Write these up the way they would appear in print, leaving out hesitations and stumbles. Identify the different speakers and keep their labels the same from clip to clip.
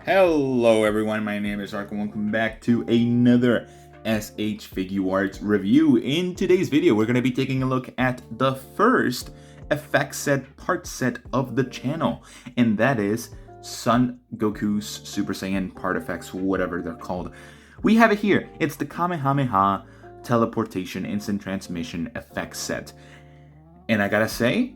Speaker 1: Hello everyone, my name is Ark and welcome back to another SH Figuarts review. In today's video, we're going to be taking a look at the first effect set, part set of the channel, and that is Son Goku's Super Saiyan part effects, whatever they're called. We have it here. It's the Kamehameha Teleportation Instant Transmission effect set. And I gotta say,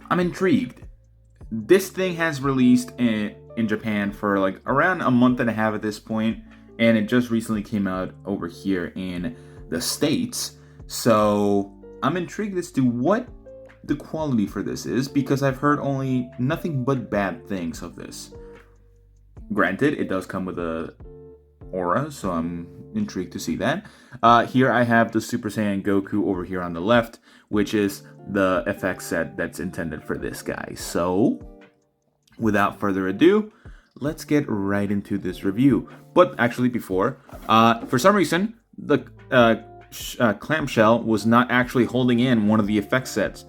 Speaker 1: I'm intrigued. This thing has released in Japan for like around a month and a half at this point, and it just recently came out over here in the States. So I'm intrigued as to what the quality for this is, because I've heard only nothing but bad things of this. Granted, it does come with a aura, so I'm intrigued to see that. Here I have the Super Saiyan Goku over here on the left, which is the effect set that's intended for this guy. So without further ado, let's get right into this review. But actually before, for some reason, the clamshell was not actually holding in one of the effect sets.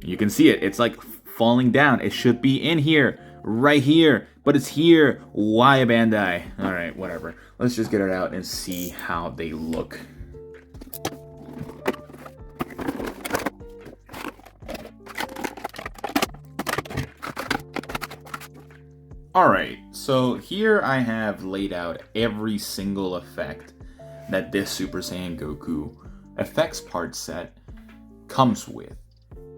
Speaker 1: You can see it. It's like falling down. It should be in here, right here, but it's here. Why, Bandai? All right, whatever. Let's just get it out and see how they look. Alright, so here I have laid out every single effect that this Super Saiyan Goku effects part set comes with.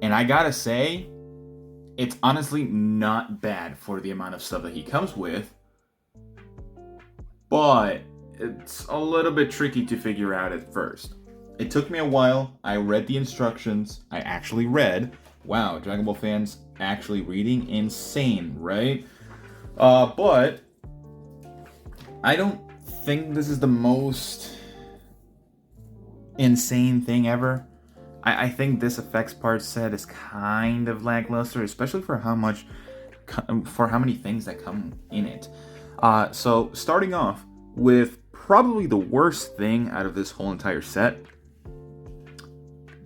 Speaker 1: And I gotta say, it's honestly not bad for the amount of stuff that he comes with, but it's a little bit tricky to figure out at first. It took me a while. I read the instructions. I actually read. Wow, Dragon Ball fans actually reading? Insane, right? But I don't think this is the most insane thing ever. I think this effects part set is kind of lackluster, especially for how many things that come in it. So starting off with probably the worst thing out of this whole entire set,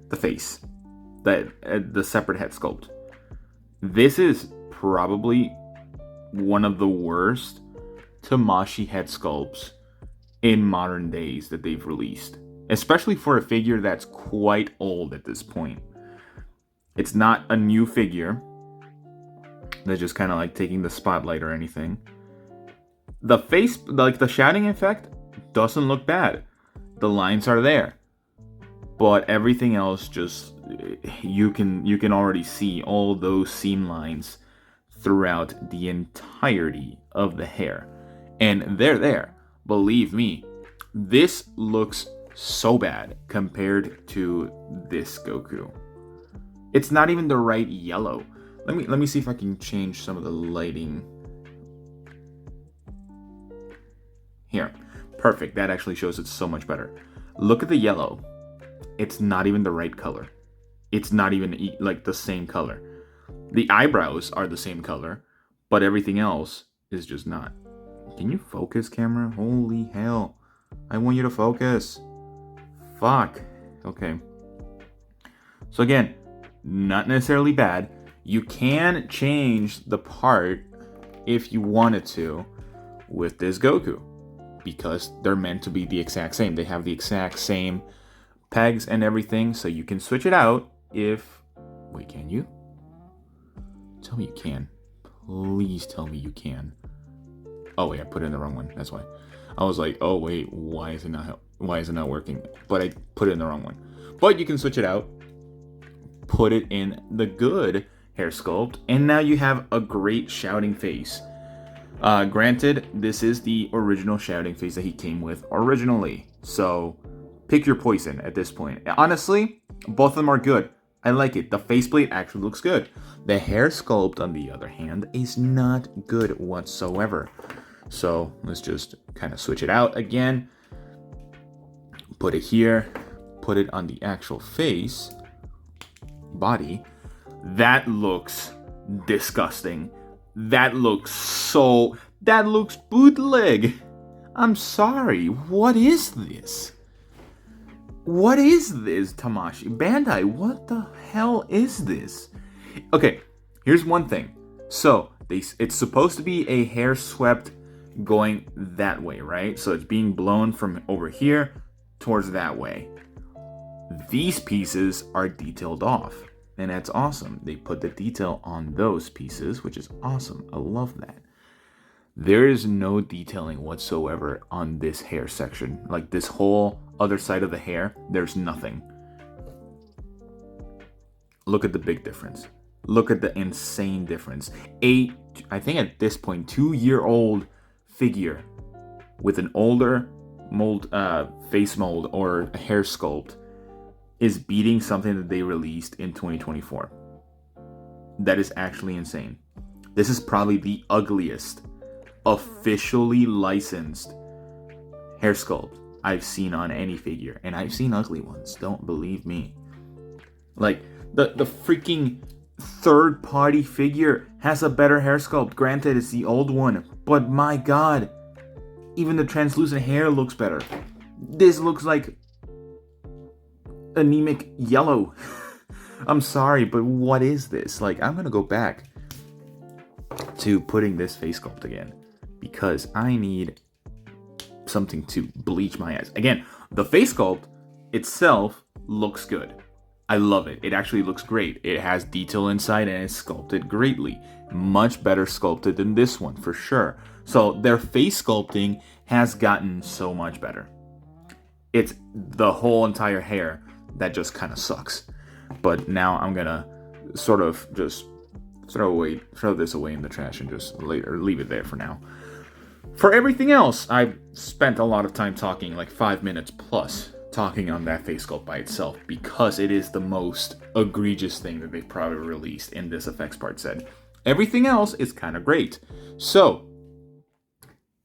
Speaker 1: the face, the separate head sculpt. This is probably one of the worst Tamashii head sculpts in modern days that they've released, especially for a figure that's quite old at this point. It's not a new figure that's just kind of like taking the spotlight or anything. The face, like the shouting effect, doesn't look bad. The lines are there, but everything else just you can already see all those seam lines throughout the entirety of the hair. And they're there. Believe me, this looks so bad compared to this Goku. It's not even the right yellow. Let me see if I can change some of the lighting. Here. Perfect. That actually shows it so much better. Look at the yellow. It's not even the right color. It's not even like the same color. The eyebrows are the same color, but everything else is just not. Can you focus, camera? Holy hell. I want you to focus. Fuck. Okay. So again, not necessarily bad. You can change the part if you wanted to with this Goku, because they're meant to be the exact same. They have the exact same pegs and everything, so you can switch it out if... Wait, can you? Tell me you can. Please tell me you can. Oh wait, I put it in the wrong one. That's why. I was like, oh wait, why is it not working? But I put it in the wrong one. But you can switch it out. Put it in the good hair sculpt, and now you have a great shouting face. Granted, this is the original shouting face that he came with originally. So pick your poison at this point. Honestly, both of them are good. I like it. The faceplate actually looks good. The hair sculpt, on the other hand, is not good whatsoever. So let's just kind of switch it out again. Put it here. Put it on the actual face. Body. That looks disgusting. That looks bootleg. I'm sorry. What is this? What is this, Tamashii? Bandai, what the hell is this? Okay, here's one thing. So, It's supposed to be a hair swept going that way, right? So it's being blown from over here towards that way. These pieces are detailed off, and that's awesome. They put the detail on those pieces, which is awesome. I love that. There is no detailing whatsoever on this hair section. Like this whole other side of the hair, there's nothing. Look at the big difference. Look at the insane difference. I think at this point, 2-year-old figure with an older face mold or a hair sculpt is beating something that they released in 2024. That is actually insane. This is probably the ugliest officially licensed hair sculpt I've seen on any figure, and I've seen ugly ones, don't believe me. Like the freaking third party figure has a better hair sculpt. Granted, it's the old one, but my god, even the translucent hair looks better. This looks like anemic yellow. I'm sorry, but what is this? Like, I'm gonna go back to putting this face sculpt again because I need something to bleach my eyes. Again, the face sculpt itself looks good. I love it. It actually looks great. It has detail inside and it's sculpted greatly. Much better sculpted than this one for sure. So their face sculpting has gotten so much better. It's the whole entire hair that just kind of sucks. But now I'm gonna sort of just throw this away in the trash and just leave it there for now. For everything else, I've spent a lot of time talking, like 5 minutes plus, talking on that face sculpt by itself because it is the most egregious thing that they've probably released in this effects part set. Everything else is kind of great. So,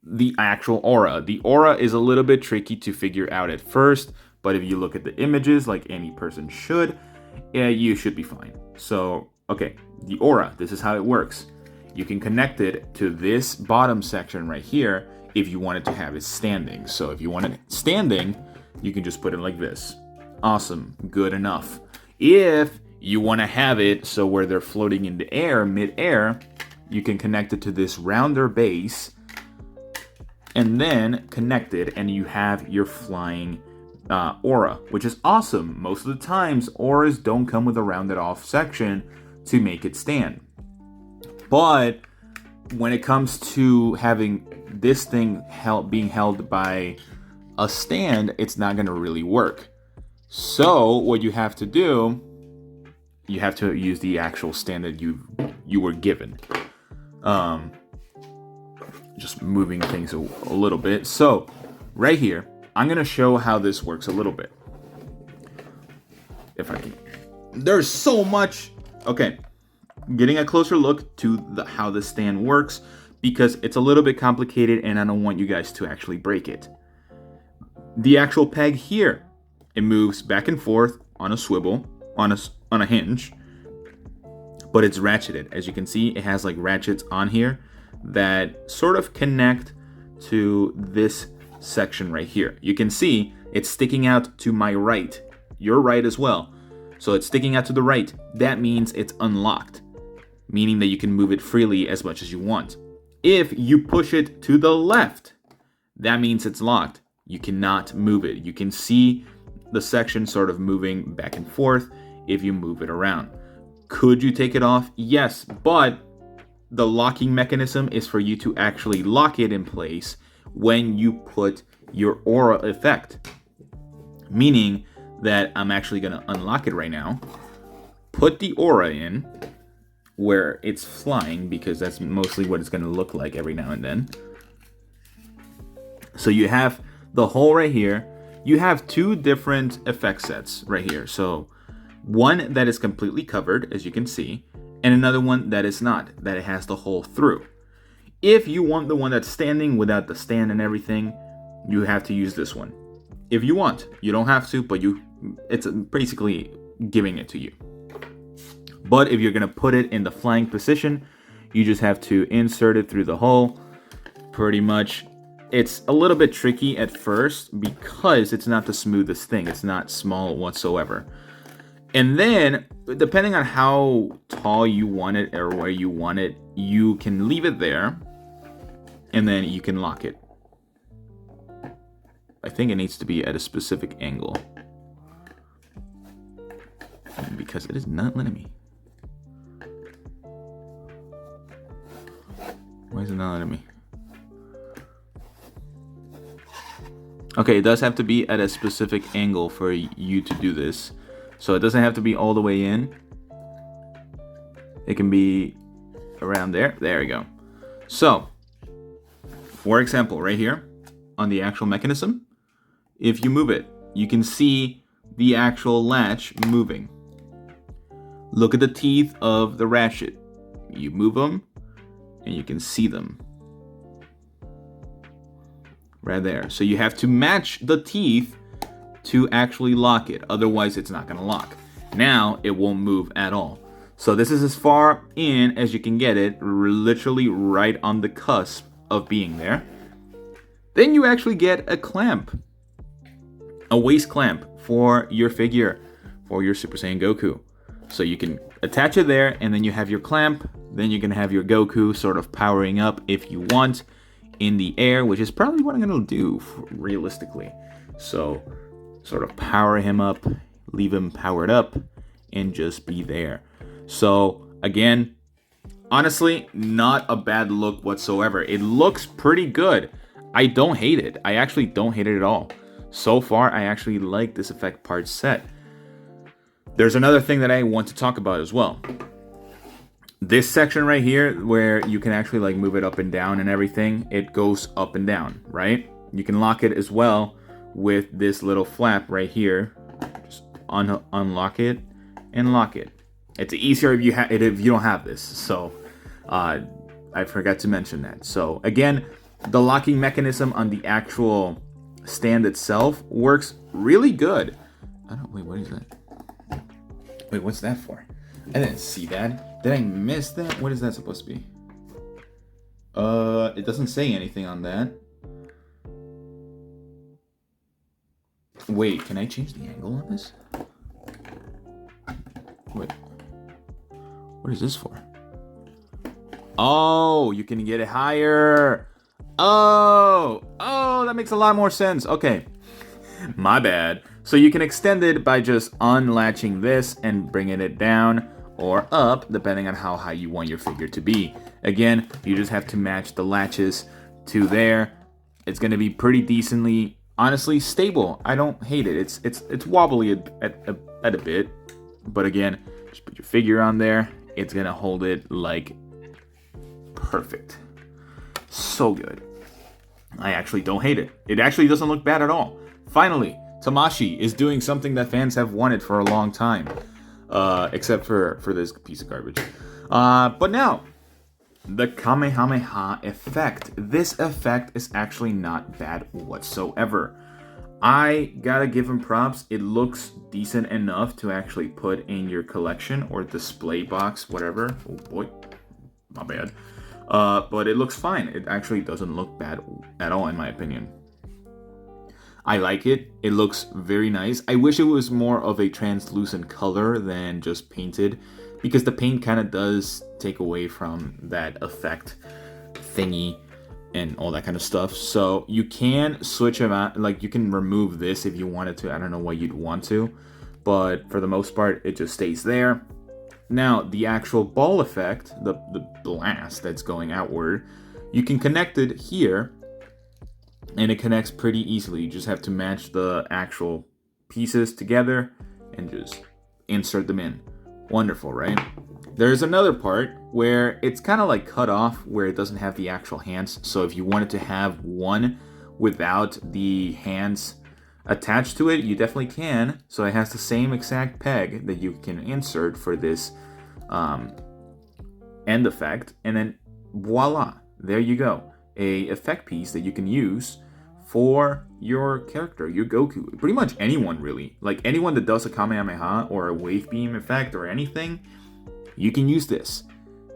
Speaker 1: the actual aura. The aura is a little bit tricky to figure out at first, but if you look at the images like any person should, you should be fine. So, okay, the aura, this is how it works. You can connect it to this bottom section right here if you wanted to have it standing. So if you want it standing, you can just put it like this. Awesome, good enough. If you want to have it so where they're floating in the air, mid-air, you can connect it to this rounder base and then connect it and you have your flying aura, which is awesome. Most of the times, auras don't come with a rounded off section to make it stand. But when it comes to having this thing being held by a stand, it's not going to really work. So what you have to do, you have to use the actual stand that you were given. Just moving things a little bit. So right here, I'm going to show how this works a little bit. If I can. There's so much. Okay. Getting a closer look to how the stand works because it's a little bit complicated and I don't want you guys to actually break it. The actual peg here, it moves back and forth on a swivel, on a hinge, but it's ratcheted. As you can see, it has like ratchets on here that sort of connect to this section right here. You can see it's sticking out to my right, your right as well. So it's sticking out to the right. That means it's unlocked, meaning that you can move it freely as much as you want. If you push it to the left, that means it's locked. You cannot move it. You can see the section sort of moving back and forth if you move it around. Could you take it off? Yes, but the locking mechanism is for you to actually lock it in place when you put your aura effect. Meaning that I'm actually going to unlock it right now, put the aura in where it's flying because that's mostly what it's going to look like every now and then. So you have the hole right here. You have two different effect sets right here. So one that is completely covered, as you can see, and another one that is not, that it has the hole through. If you want the one that's standing without the stand and everything, you have to use this one. If you want, you don't have to, but it's basically giving it to you. But if you're going to put it in the flying position, you just have to insert it through the hole. Pretty much. It's a little bit tricky at first because it's not the smoothest thing. It's not small whatsoever. And then depending on how tall you want it or where you want it, you can leave it there and then you can lock it. I think it needs to be at a specific angle because it is not letting me. Why is it not letting me? Okay, it does have to be at a specific angle for you to do this. So it doesn't have to be all the way in. It can be around there. There we go. So, for example, right here on the actual mechanism, if you move it, you can see the actual latch moving. Look at the teeth of the ratchet. You move them, and you can see them. Right there. So you have to match the teeth to actually lock it. Otherwise, it's not going to lock. Now, it won't move at all. So this is as far in as you can get it, literally right on the cusp of being there. Then you actually get a clamp. A waist clamp for your figure, for your Super Saiyan Goku. So you can attach it there, and then you have your clamp. Then you can have your Goku sort of powering up if you want in the air, which is probably what I'm going to do realistically. So sort of power him up, leave him powered up, and just be there. So again, honestly, not a bad look whatsoever. It looks pretty good. I don't hate it. I actually don't hate it at all. So far, I actually like this effect part set. There's another thing that I want to talk about as well. This section right here, where you can actually like move it up and down and everything, it goes up and down, right? You can lock it as well with this little flap right here. Just unlock it and lock it. It's easier if you don't have this. So I forgot to mention that. So again, the locking mechanism on the actual stand itself works really good. Wait, what is that? Wait, what's that for? I didn't see that. Did I miss that? What is that supposed to be? It doesn't say anything on that. Wait, can I change the angle on this? Wait. What is this for? Oh, you can get it higher. Oh, that makes a lot more sense. Okay, my bad. So you can extend it by just unlatching this and bringing it down or up, depending on how high you want your figure to be. Again, you just have to match the latches to there. It's going to be pretty decently, honestly, stable. I don't hate it. It's wobbly at a bit, but again, just put your figure on there. It's going to hold it like perfect. So good. I actually don't hate it. It actually doesn't look bad at all. Finally, Tamashii is doing something that fans have wanted for a long time. Except for this piece of garbage. But now, the Kamehameha effect. This effect is actually not bad whatsoever. I gotta give him props. It looks decent enough to actually put in your collection or display box, whatever. Oh boy, my bad. But it looks fine. It actually doesn't look bad at all, in my opinion. I like it. It looks very nice. I wish it was more of a translucent color than just painted, because the paint kind of does take away from that effect thingy and all that kind of stuff. So you can switch them out. Like, you can remove this if you wanted to. I don't know why you'd want to, but for the most part, it just stays there. Now, the actual ball effect, the blast that's going outward, you can connect it here, and it connects pretty easily. You just have to match the actual pieces together and just insert them in. Wonderful, right? There's another part where it's kind of like cut off, where it doesn't have the actual hands. So if you wanted to have one without the hands attached to it, you definitely can. So it has the same exact peg that you can insert for this end effect, and then voila, there you go, a effect piece that you can use for your character, your Goku. Pretty much anyone, really. Like, anyone that does a Kamehameha or a wave beam effect or anything, you can use this.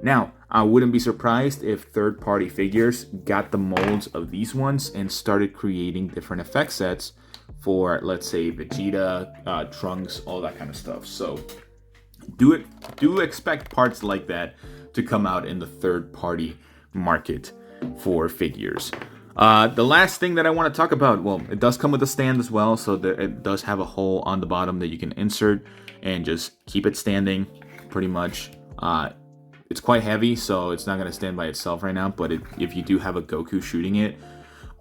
Speaker 1: Now, I wouldn't be surprised if third-party figures got the molds of these ones and started creating different effect sets for, let's say, Vegeta, Trunks, all that kind of stuff. So Do expect parts like that to come out in the third-party market for figures. The last thing that I want to talk about, well, it does come with a stand as well, so that it does have a hole on the bottom that you can insert and just keep it standing, pretty much. It's quite heavy, so it's not going to stand by itself right now, but if you do have a Goku shooting it,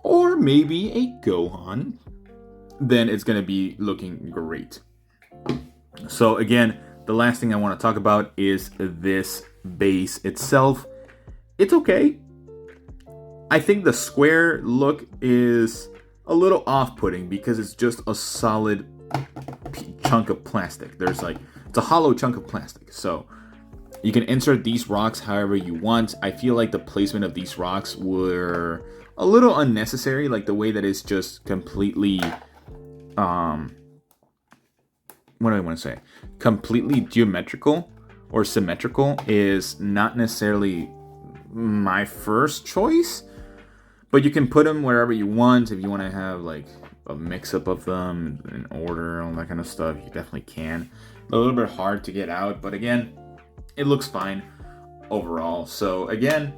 Speaker 1: or maybe a Gohan, then it's going to be looking great. So again, the last thing I want to talk about is this base itself. It's okay. I think the square look is a little off-putting because it's just a solid chunk of plastic. It's a hollow chunk of plastic. So you can insert these rocks however you want. I feel like the placement of these rocks were a little unnecessary, like the way that it's just completely what do I want to say? Completely geometrical or symmetrical is not necessarily my first choice, but you can put them wherever you want. If you want to have like a mix-up of them in order, all that kind of stuff, you definitely can. A little bit hard to get out, but again, it looks fine overall. So again,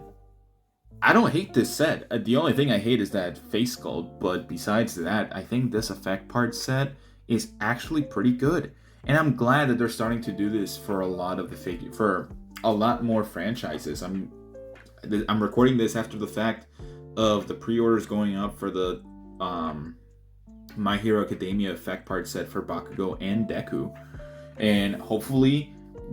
Speaker 1: I don't hate this set. The only thing I hate is that face sculpt, but besides that, I think this effect part set is actually pretty good. And I'm glad that they're starting to do this for a lot of for a lot more franchises. I'm recording this after the fact of the pre-orders going up for the My Hero Academia effect part set for Bakugo and Deku. And hopefully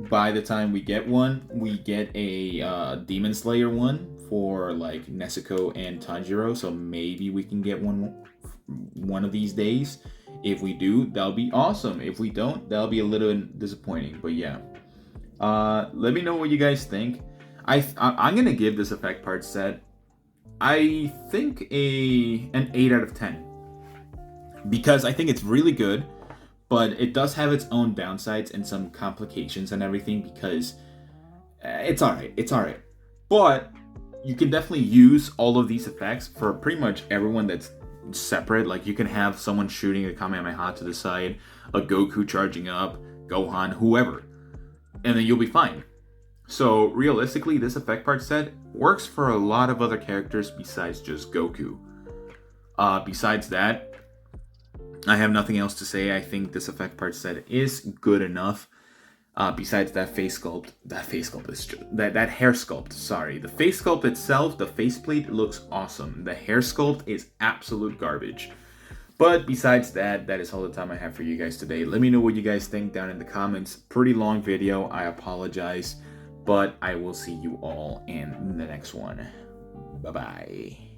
Speaker 1: by the time we get one, we get a Demon Slayer one for like Nezuko and Tanjiro. So maybe we can get one of these days. If we do, that'll be awesome. If we don't, that'll be a little disappointing. But yeah, let me know what you guys think. I'm gonna give this effect part set, I think, an 8 out of 10 because I think it's really good, but it does have its own downsides and some complications and everything. Because it's alright, but you can definitely use all of these effects for pretty much everyone that's separate. Like you can have someone shooting a Kamehameha to the side, a Goku charging up, Gohan, whoever, and then you'll be fine. So realistically, this effect part set works for a lot of other characters besides just Goku. Besides that, I have nothing else to say. I think this effect part set is good enough. Besides that face sculpt, that hair sculpt, sorry. The face sculpt itself, the faceplate looks awesome. The hair sculpt is absolute garbage. But besides that, that is all the time I have for you guys today. Let me know what you guys think down in the comments. Pretty long video, I apologize. But I will see you all in the next one. Bye-bye.